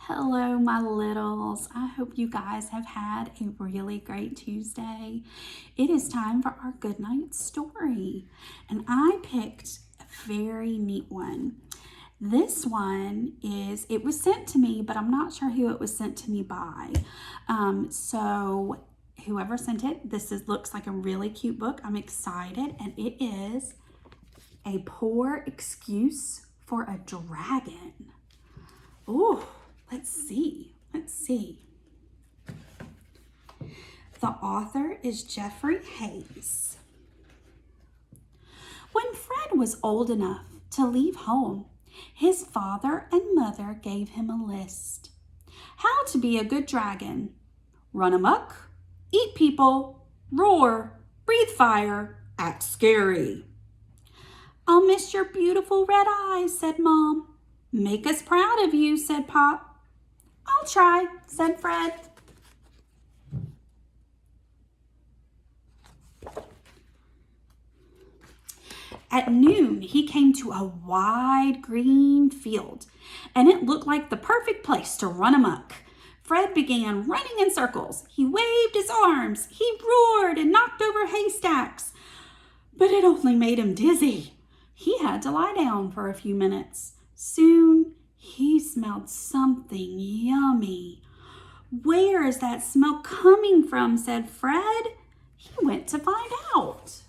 Hello, my littles. I hope you guys have had a really great Tuesday. It is time for our Goodnight story, and I picked a very neat one. This one it was sent to me, but I'm not sure who it was sent to me by. So whoever sent it, looks like a really cute book. I'm excited, and it is A Poor Excuse for a Dragon. Oh, let's see. The author is Jeffrey Hayes. When Fred was old enough to leave home, his father and mother gave him a list. How to be a good dragon: run amok, eat people, roar, breathe fire, act scary. "I'll miss your beautiful red eyes," said Mom. "Make us proud of you," said Pop. "I'll try," said Fred. At noon, he came to a wide green field, and it looked like the perfect place to run amok. Fred began running in circles. He waved his arms. He roared and knocked over haystacks, but it only made him dizzy. He had to lie down for a few minutes. Soon, he smelled something yummy. "Where is that smell coming from?" said Fred. He went to find out.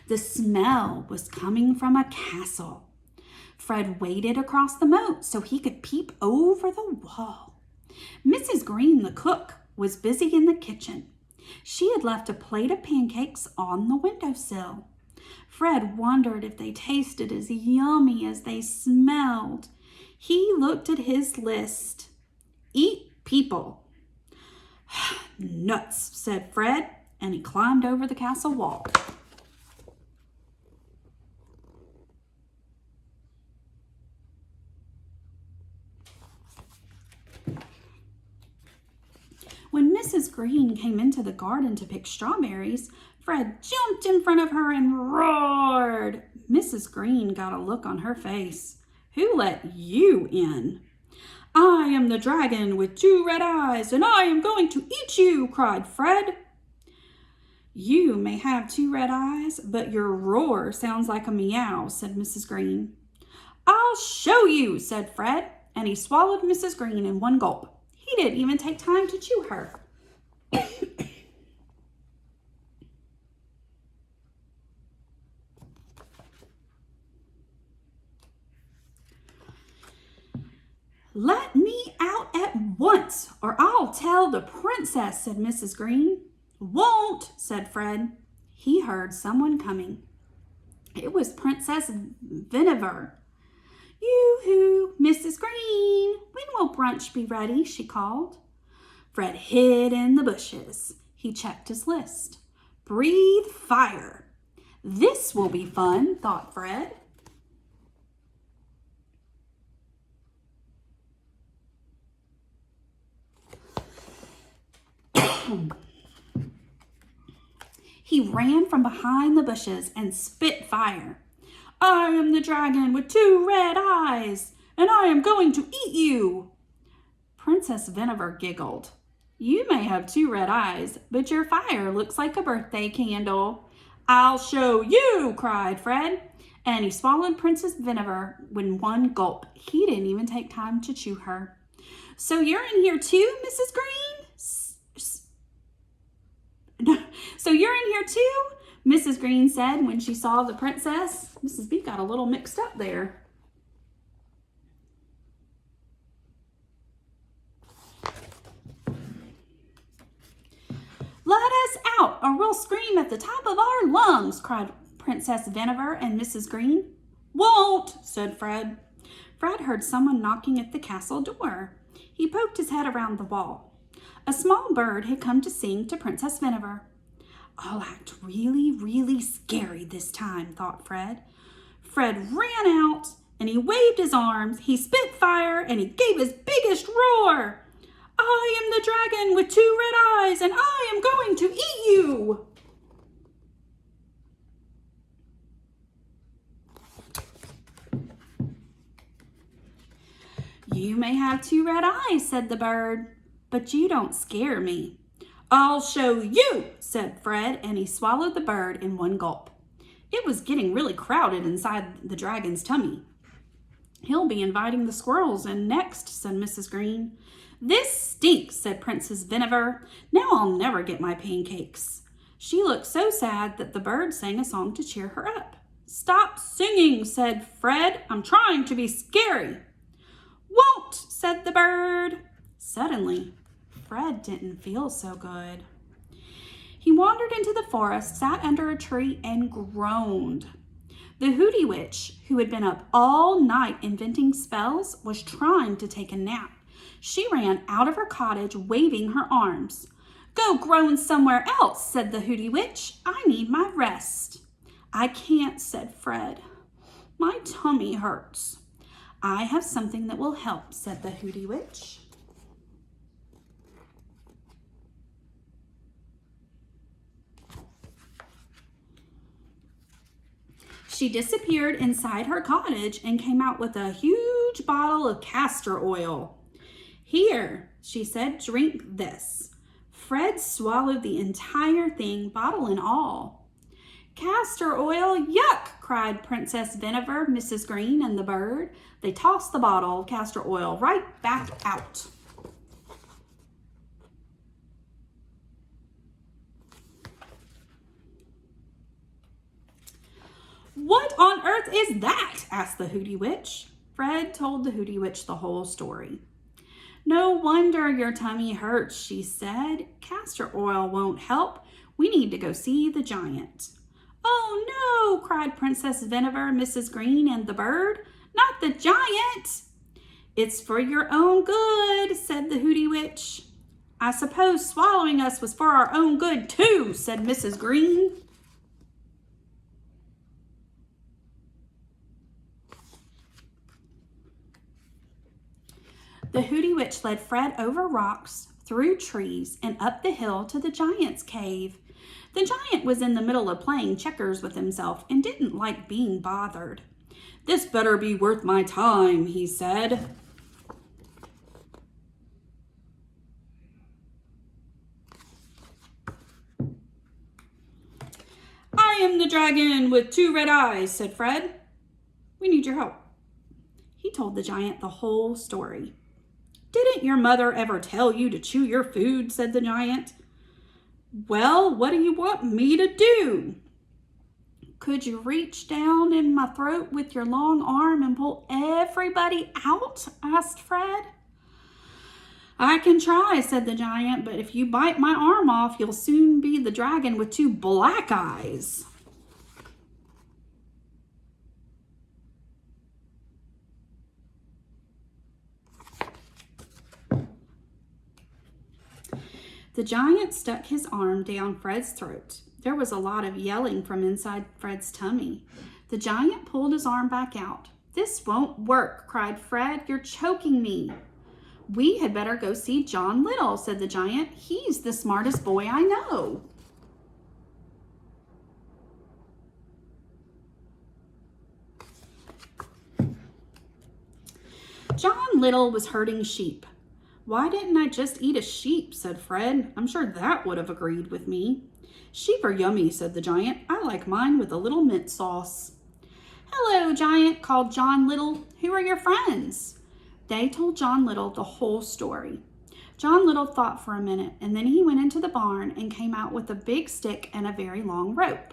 The smell was coming from a castle. Fred waded across the moat so he could peep over the wall. Mrs. Green, the cook, was busy in the kitchen. She had left a plate of pancakes on the windowsill. Fred wondered if they tasted as yummy as they smelled. He looked at his list. Eat people. "Nuts," said Fred, and he climbed over the castle wall. When Mrs. Green came into the garden to pick strawberries, Fred jumped in front of her and roared. Mrs. Green got a look on her face. "Who let you in?" "I am the dragon with 2 red eyes, and I am going to eat you," cried Fred. "You may have 2 red eyes, but your roar sounds like a meow," said Mrs. Green. "I'll show you," said Fred, and he swallowed Mrs. Green in one gulp. He didn't even take time to chew her. "Let me out at once, or I'll tell the princess," said Mrs. Green. "Won't," said Fred. He heard someone coming. It was Princess Vinegar. "Yoo-hoo, Mrs. Green, when will brunch be ready?" she called. Fred hid in the bushes. He checked his list. Breathe fire. This will be fun, thought Fred. He ran from behind the bushes and spit fire. "I am the dragon with 2 red eyes, and I am going to eat you." Princess Vinegar giggled. "You may have 2 red eyes, but your fire looks like a birthday candle." "I'll show you," cried Fred, and he swallowed Princess Vinegar in one gulp. He didn't even take time to chew her. "So you're in here too, Mrs. Green?" "So you're in here too?" Mrs. Green said when she saw the princess. Mrs. B got a little mixed up there. "Let us out, or we'll scream at the top of our lungs," cried Princess Vinegar and Mrs. Green. "Won't," said Fred. Fred heard someone knocking at the castle door. He poked his head around the wall. A small bird had come to sing to Princess Vinegar. "I'll act really, really scary this time," thought Fred. Fred ran out and he waved his arms, he spit fire, and he gave his biggest roar. "I am the dragon with 2 red eyes, and I am going to eat you." You may have 2 red eyes, said the bird, but you don't scare me. I'll show you, said Fred, and he swallowed the bird in one gulp. It was getting really crowded inside the dragon's tummy. He'll be inviting the squirrels in next, said Mrs. Green. This stinks, said Princess Vinegar. Now I'll never get my pancakes. She looked so sad that the bird sang a song to cheer her up. Stop singing, said Fred. I'm trying to be scary. Won't, said the bird. Suddenly, Fred didn't feel so good. He wandered into the forest, sat under a tree, and groaned. The Hooty Witch, who had been up all night inventing spells, was trying to take a nap. She ran out of her cottage, waving her arms. Go groan somewhere else, said the Hooty Witch. I need my rest. I can't, said Fred. My tummy hurts. I have something that will help, said the Hooty Witch. She disappeared inside her cottage and came out with a huge bottle of castor oil. Here, she said, drink this. Fred swallowed the entire thing, bottle and all. Castor oil, yuck, cried Princess Vinegar, Mrs. Green, and the bird. They tossed the bottle of castor oil right back out. What on earth is that? Asked the Hooty Witch. Fred told the Hooty Witch the whole story. No wonder your tummy hurts, she said. Castor oil won't help. We need to go see the giant. Oh no, cried Princess Vinegar, Mrs. Green, and the bird. Not the giant. It's for your own good, said the Hooty Witch. I suppose swallowing us was for our own good too, said Mrs. Green. The Hooty Witch led Fred over rocks, through trees, and up the hill to the giant's cave. The giant was in the middle of playing checkers with himself and didn't like being bothered. This better be worth my time, he said. I am the dragon with 2 red eyes, said Fred. We need your help. He told the giant the whole story. Didn't your mother ever tell you to chew your food, said the giant. Well, what do you want me to do? Could you reach down in my throat with your long arm and pull everybody out? Asked Fred. I can try, said the giant, but if you bite my arm off, you'll soon be the dragon with 2 black eyes. The giant stuck his arm down Fred's throat. There was a lot of yelling from inside Fred's tummy. The giant pulled his arm back out. This won't work, cried Fred. You're choking me. We had better go see John Little, said the giant. He's the smartest boy I know. John Little was herding sheep. Why didn't I just eat a sheep, said Fred. I'm sure that would have agreed with me. Sheep are yummy, said the giant. I like mine with a little mint sauce. Hello, giant, called John Little. Who are your friends? They told John Little the whole story. John Little thought for a minute, and then he went into the barn and came out with a big stick and a very long rope.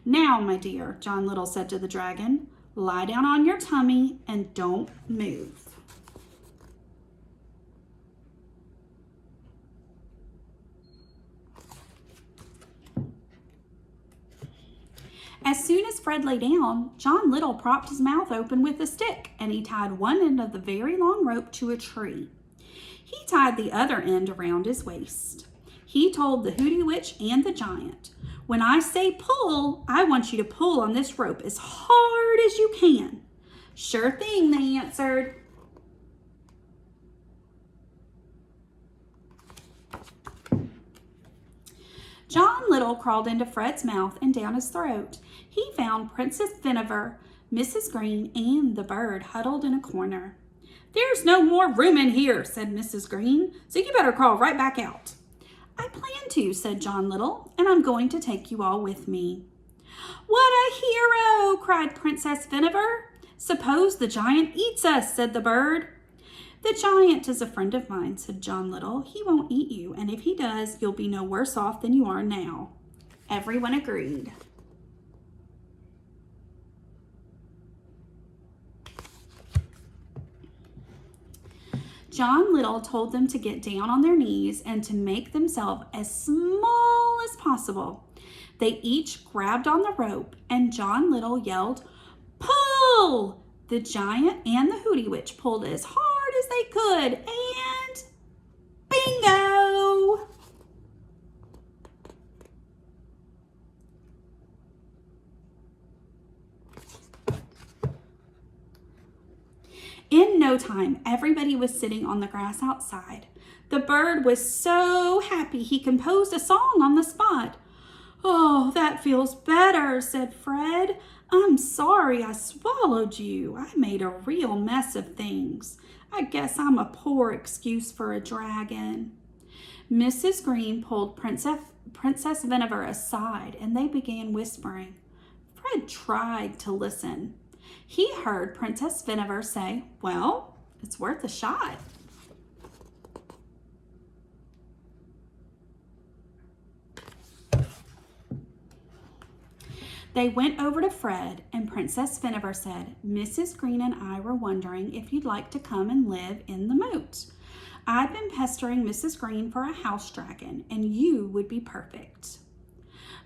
Now, my dear, John Little said to the dragon, lie down on your tummy and don't move. As soon as Fred lay down, John Little propped his mouth open with a stick, and he tied one end of the very long rope to a tree. He tied the other end around his waist. He told the Hooty Witch and the giant, when I say pull, I want you to pull on this rope as hard as you can. Sure thing, they answered. John Little crawled into Fred's mouth and down his throat. He found Princess Vinegar, Mrs. Green, and the bird huddled in a corner. "There's no more room in here," said Mrs. Green, "so you better crawl right back out." "I plan to," said John Little, "and I'm going to take you all with me." "What a hero!" cried Princess Vinegar. "Suppose the giant eats us," said the bird. "The giant is a friend of mine," said John Little. "He won't eat you, and if he does, you'll be no worse off than you are now." Everyone agreed. John Little told them to get down on their knees and to make themselves as small as possible. They each grabbed on the rope, and John Little yelled, "Pull!" The giant and the Hooty Witch pulled as hard as they could, and bingo! In no time, everybody was sitting on the grass outside. The bird was so happy he composed a song on the spot. "Oh, that feels better," said Fred. "I'm sorry I swallowed you. I made a real mess of things. I guess I'm a poor excuse for a dragon." Mrs. Green pulled Princess Vinegar aside, and they began whispering. Fred tried to listen. He heard Princess Vinegar say, "Well, it's worth a shot." They went over to Fred, and Princess Vinegar said, "Mrs. Green and I were wondering if you'd like to come and live in the moat. I've been pestering Mrs. Green for a house dragon, and you would be perfect."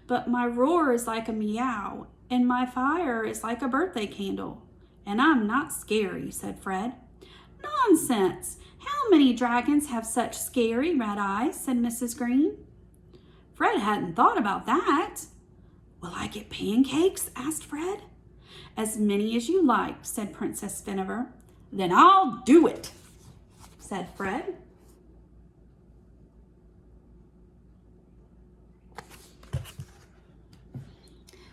"But my roar is like a meow, and my fire is like a birthday candle, and I'm not scary," said Fred. "Nonsense! How many dragons have such scary red eyes?" said Mrs. Green. Fred hadn't thought about that. "Will I get pancakes?" asked Fred. "As many as you like," said Princess Vinegar. "Then I'll do it," said Fred.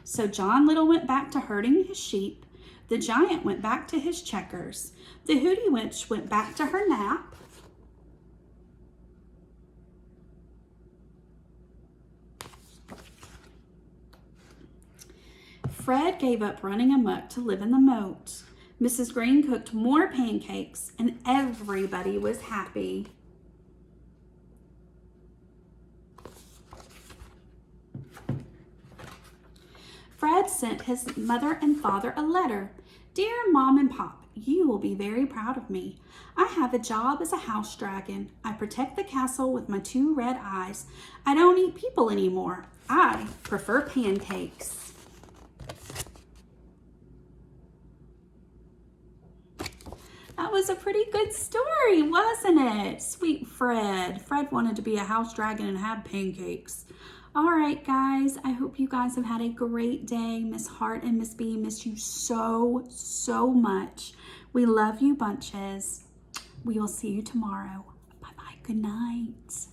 So John Little went back to herding his sheep. The giant went back to his checkers. The Hooty Witch went back to her nap. Fred gave up running amok to live in the moat. Mrs. Green cooked more pancakes, and everybody was happy. Fred sent his mother and father a letter. "Dear Mom and Pop, you will be very proud of me. I have a job as a house dragon. I protect the castle with my 2 red eyes. I don't eat people anymore. I prefer pancakes." That was a pretty good story, wasn't it? Sweet Fred. Fred wanted to be a house dragon and have pancakes. All right, guys, I hope you guys have had a great day. Miss Hart and Miss B miss you so, so much. We love you bunches. We will see you tomorrow. Bye-bye. Good night.